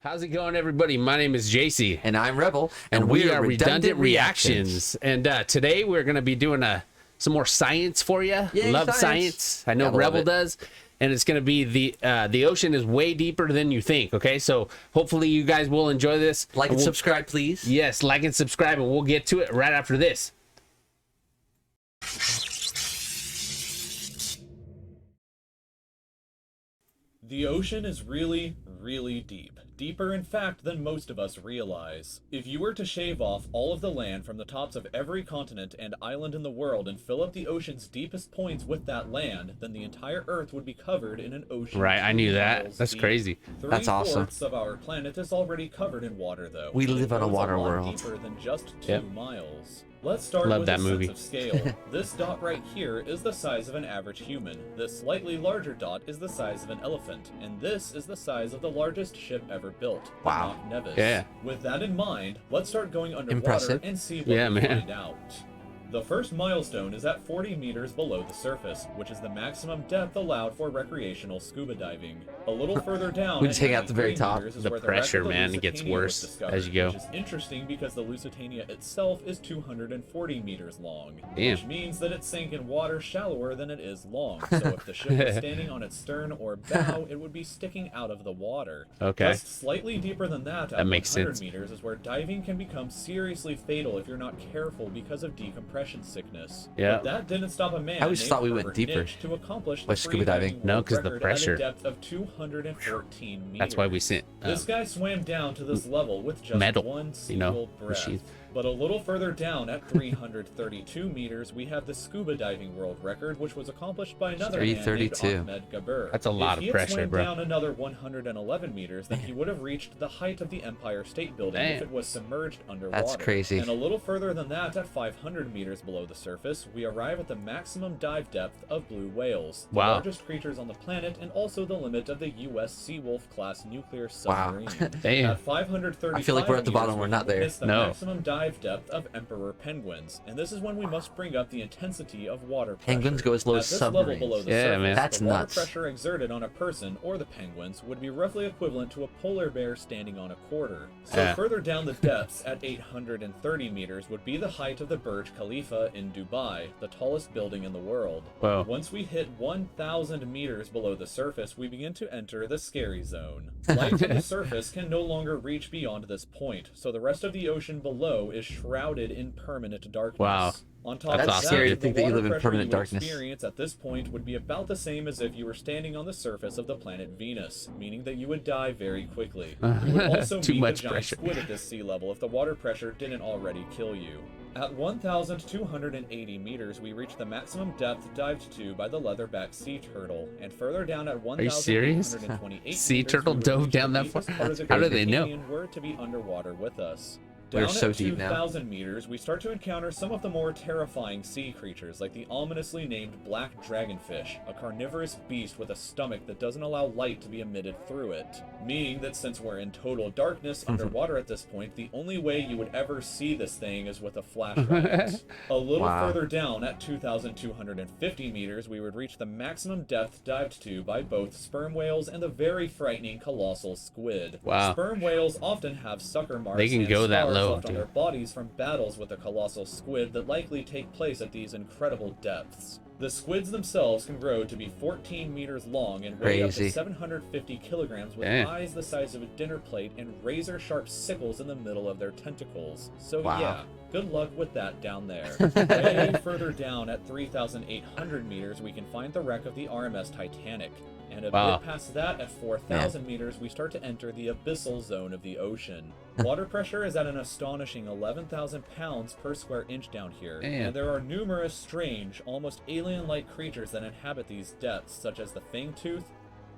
How's it going, everybody? My name is JC. And I'm Rebel. And we are Redundant Reactions. And today we're going to be doing some more science for you. Yay, love science. science. I know Gotta Rebel love it. does. And it's going to be the ocean is way deeper than you think, okay? So hopefully you guys will enjoy this. Like and subscribe, please. Yes, like and subscribe, and we'll get to it right after this. The ocean is really, really deep. Deeper, in fact, than most of us realize. If you were to shave off all of the land from the tops of every continent and island in the world and fill up the ocean's deepest points with that land, then the entire Earth would be covered in an ocean. Right, I knew 2 that. miles That's deep. crazy. That's awesome. 3/4 of our planet is already covered in water, though. We live on a It goes water lot world. Deeper than just 2 Yep. miles. Let's start Love with that a movie. sense of scale. This dot right here is the size of an average human. This slightly larger dot is the size of an elephant, and this is the size of the largest ship ever built. the Wow. Mount Nevis. Yeah. With that in mind, let's start going underwater Impressive. and see what Yeah, we man. find out. The first milestone is at 40 meters below the surface, which is the maximum depth allowed for recreational scuba diving. A little further down, We at just hang out at the very 93 top. meters is The where wreck pressure, of the man, it gets Lusitania was worse discovered, as you go. Which is interesting because the Lusitania itself is 240 meters long, Damn. which means that it sank in water shallower than it is long. So if the ship was standing on its stern or bow, it would be sticking out of the water. Okay. Just slightly deeper than that, at That makes 100 sense. meters, is where diving can become seriously fatal if you're not careful because of decompression sickness. Yeah. But that didn't stop a man I always named thought we went Herbert deeper Nitsch to accomplish by the scuba diving. freediving No, world 'cause the record pressure. at a depth of 214 meters. That's why we sent This guy swam down to this level with just metal, one you single know, breath. machine. But a little further down at 332 meters, we have the scuba diving world record, which was accomplished by another man named 332. Ahmed Gabir. That's a lot If of he had pressure, swam bro. down another 111 meters, then he would have reached the height of the Empire State Building if Damn. it was submerged underwater. That's crazy. And a little further than that, at 500 meters below the surface, we arrive at the maximum dive depth of blue whales, the Wow. largest creatures on the planet, and also the limit of the U.S. Seawolf class nuclear Wow. submarine. Damn. At 535 I feel like we're at the bottom, meters, we're not we there. witness the No. maximum dive depth of emperor penguins, and this is when we must bring up the intensity of water pressure. Penguins go as low as At this level submarines. below the Yeah, surface, man. That's the water nuts. pressure exerted on a person or the penguins would be roughly equivalent to a polar bear standing on a quarter. So Yeah. further down the depths at 830 meters would be the height of the Burj Khalifa in Dubai, the tallest building in the world. Whoa. Once we hit 1,000 meters below the surface, we begin to enter the scary zone. Light from the surface can no longer reach beyond this point, so the rest of the ocean below is shrouded in permanent darkness. Wow. On top That's of awesome. that, scary to the think that you water live in pressure permanent you would darkness. experience at this point would be about the same as if you were standing on the surface of the planet Venus, meaning that you would die very quickly. You would also Too meet much a giant pressure. squid at this sea level if the water pressure didn't already kill you. At 1,280 meters, we reach the maximum depth dived to by the leatherback sea turtle, and further down at you serious? 1,828 Sea meters, turtle we would dove reach down the that far? deepest part of the How do Grand they know? Canyon were to be underwater with us. We're Down so at deep now. 2,000 meters, we start to encounter some of the more terrifying sea creatures, like the ominously named black dragonfish, a carnivorous beast with a stomach that doesn't allow light to be emitted through it. Meaning that since we're in total darkness underwater at this point, the only way you would ever see this thing is with a flashlight. A little Wow. further down, at 2,250 meters, we would reach the maximum depth dived to by both sperm whales and the very frightening colossal squid. Wow. Sperm whales often have sucker marks They can and go that scars low, left on dude. their bodies from battles with the colossal squid that likely take place at these incredible depths. The squids themselves can grow to be 14 meters long and weigh up to Crazy. 750 kilograms with Damn. eyes the size of a dinner plate and razor-sharp sickles in the middle of their tentacles. So Wow. yeah, good luck with that down there. Way further down at 3,800 meters, we can find the wreck of the RMS Titanic. And a Wow. bit past that, at 4,000 meters, we start to enter the abyssal zone of the ocean. Water pressure is at an astonishing 11,000 pounds per square inch down here. Damn. And there are numerous strange, almost alien-like creatures that inhabit these depths, such as the fangtooth,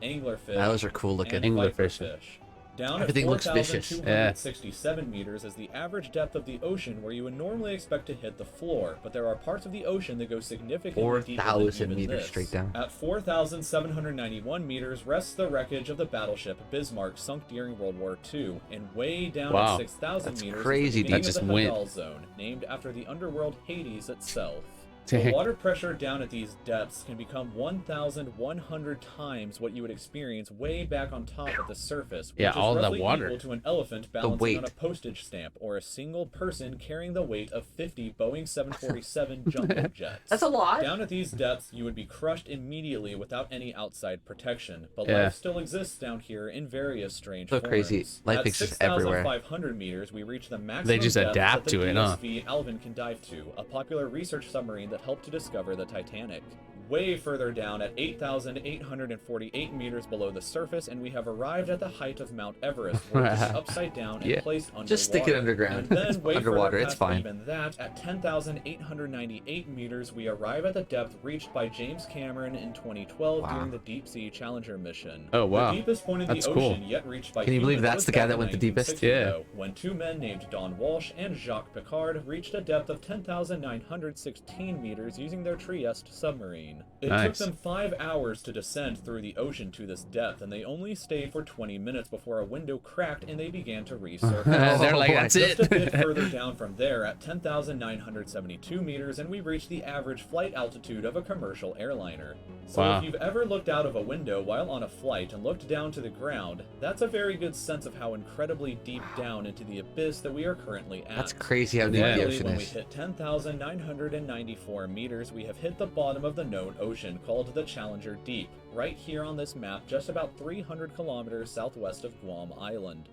anglerfish, Those are cool looking. and Anglerfish. viperfish. Down Everything at looks vicious. 4,267 meters is the average depth of the ocean where you would normally expect to hit the floor, but there are parts of the ocean that go significantly deeper than 4,000 even meters this. straight down. At 4,791 meters rests the wreckage of the battleship Bismarck sunk during World War II, and way down Wow. at 6,000 That's meters crazy is the deep. beginning That just of the went. Hadal Zone, named after the underworld Hades itself. The water pressure down at these depths can become 1,100 times what you would experience way back on top at the surface, which Yeah, is all that roughly water. equal to an elephant balancing weight. on a postage stamp, or a single person carrying the weight of 50 Boeing 747 jumbo jets. That's a lot. Down at these depths, you would be crushed immediately without any outside protection, but Yeah. life still exists down here in various strange So forms. crazy. Life At exists everywhere. 6,500 meters, we reach the maximum They just depth adapt that the to it, huh? DSV Alvin can dive to, a popular research submarine that helped to discover the Titanic. Way further down at 8,848 meters below the surface, and we have arrived at the height of Mount Everest, where it is upside down and Yeah. placed underwater. Just stick it underground. And then way Underwater, further it's past fine. Even that, at 10,898 meters, we arrive at the depth reached by James Cameron in 2012 Wow. during the Deep Sea Challenger mission. Oh, wow. The deepest point in That's the cool. ocean yet reached by Can you believe humans that's was the guy back that in went the deepest? 1960, Yeah. though, when two men named Don Walsh and Jacques Picard reached a depth of 10,916 meters using their Trieste submarine. It Nice. took them 5 hours to descend through the ocean to this depth, and they only stayed for 20 minutes before a window cracked and they began to resurface. They're like, boy. that's Just a bit it. further down from there at 10,972 meters, and we reach the average flight altitude of a commercial airliner. So Wow. if you've ever looked out of a window while on a flight and looked down to the ground, that's a very good sense of how incredibly deep down into the abyss that we are currently at. That's crazy how deep Yeah. the Finally, ocean when we is. hit 10,994 meters, we have hit the bottom of the known ocean called the Challenger Deep, right here on this map, just about 300 kilometers southwest of Guam Island.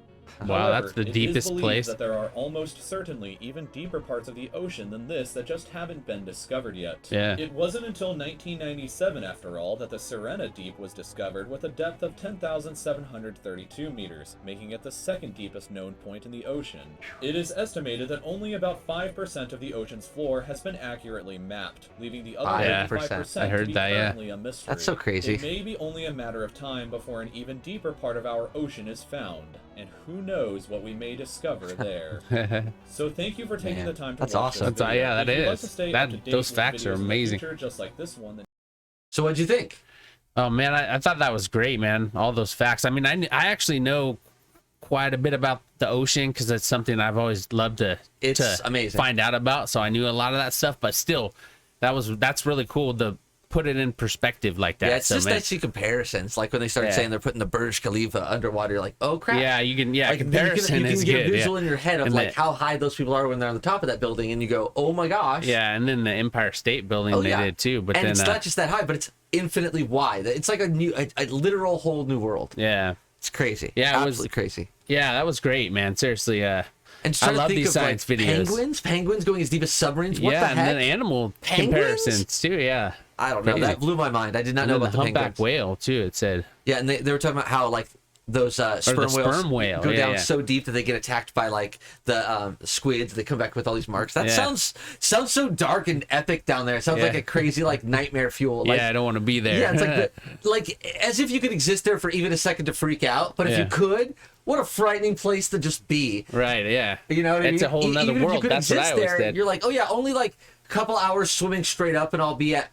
Wow, that's However, the it is deepest believed place. that there are almost certainly even deeper parts of the ocean than this that just haven't been discovered yet. Yeah. It wasn't until 1997, after all, that the Serena Deep was discovered with a depth of 10,732 meters, making it the second deepest known point in the ocean. It is estimated that only about 5% of the ocean's floor has been accurately mapped, leaving the other 5%. 95% I heard to be that, yeah. currently a mystery. That's so crazy. It may be only a matter of time before an even deeper part of our ocean is found, and who knows what we may discover there. So thank you for taking Man, the time to that's watch awesome. this That's- video. yeah, that If you'd like is. to stay That- up to date those with facts are videos in the amazing. future, just like this one, then So what'd you think? Oh man, I thought that was great, man. All those facts. I mean, I actually know quite a bit about the ocean because it's something I've always loved to It's amazing. find out about. So I knew a lot of that stuff, but still, that's really cool to put it in perspective like that. Yeah, it's so, just man, nice to see comparisons. Like when they started Yeah. saying they're putting the Burj Khalifa underwater, you're like, oh crap. yeah, you can Like, comparison you can is get good. a visual Yeah. in your head of And like the- how high those people are when they're on the top of that building, and you go, oh my gosh. Yeah, and then the Empire State Building Oh, they yeah. did too. But and then it's not just that high, but it's infinitely wide. It's like a literal whole new world. yeah, It's crazy. Yeah, it was- absolutely crazy. yeah, that was great, man. Seriously, And just I trying to love think these of, science like, videos. penguins going as deep as submarines. What yeah, the and heck? then animal Penguins? comparisons too. Yeah, I don't know. Crazy. That blew my mind. I did not and know then about the the humpback penguins. whale too. It said. Yeah, and they were talking about how like those sperm whales sperm whale, go yeah, down yeah. so deep that they get attacked by like the squids. They come back with all these marks. That Yeah. sounds so dark and epic down there. It sounds Yeah. like a crazy like nightmare fuel. Like, Yeah, I don't want to be there. yeah, it's like as if you could exist there for even a second to freak out. But if Yeah. you could, what a frightening place to just be. right. Yeah. You know what I mean? It's a whole nother Even if you world. could That's what I exist always there, said. You're like, oh yeah, only like a couple hours swimming straight up, and I'll be at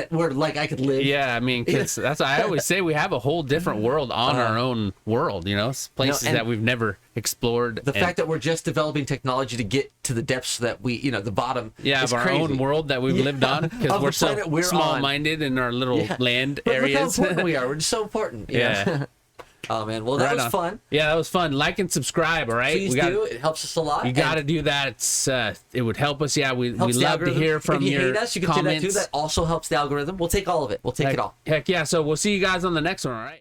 where like I could live. Yeah, I mean, 'cause that's I always say we have a whole different world on our own world. You know, places and that we've never explored. The fact that we're just developing technology to get to the depths that we, the bottom. yeah, is of our crazy. own world that we've lived on because Of we're the so planet we're on. small-minded in our little Yeah. land But areas. look how important we are. We're just so important. you Yeah. know? Oh man, well that Right was on. fun. Yeah, that was fun. Like and subscribe. All right, Please do. It helps us a lot. You And got to do that. It's it would help us. Yeah, we helps the love to algorithm. hear from if you your hate us, you can comments. say that too. That also helps the algorithm. We'll take all of it. We'll take it all. Heck yeah! So we'll see you guys on the next one. All right.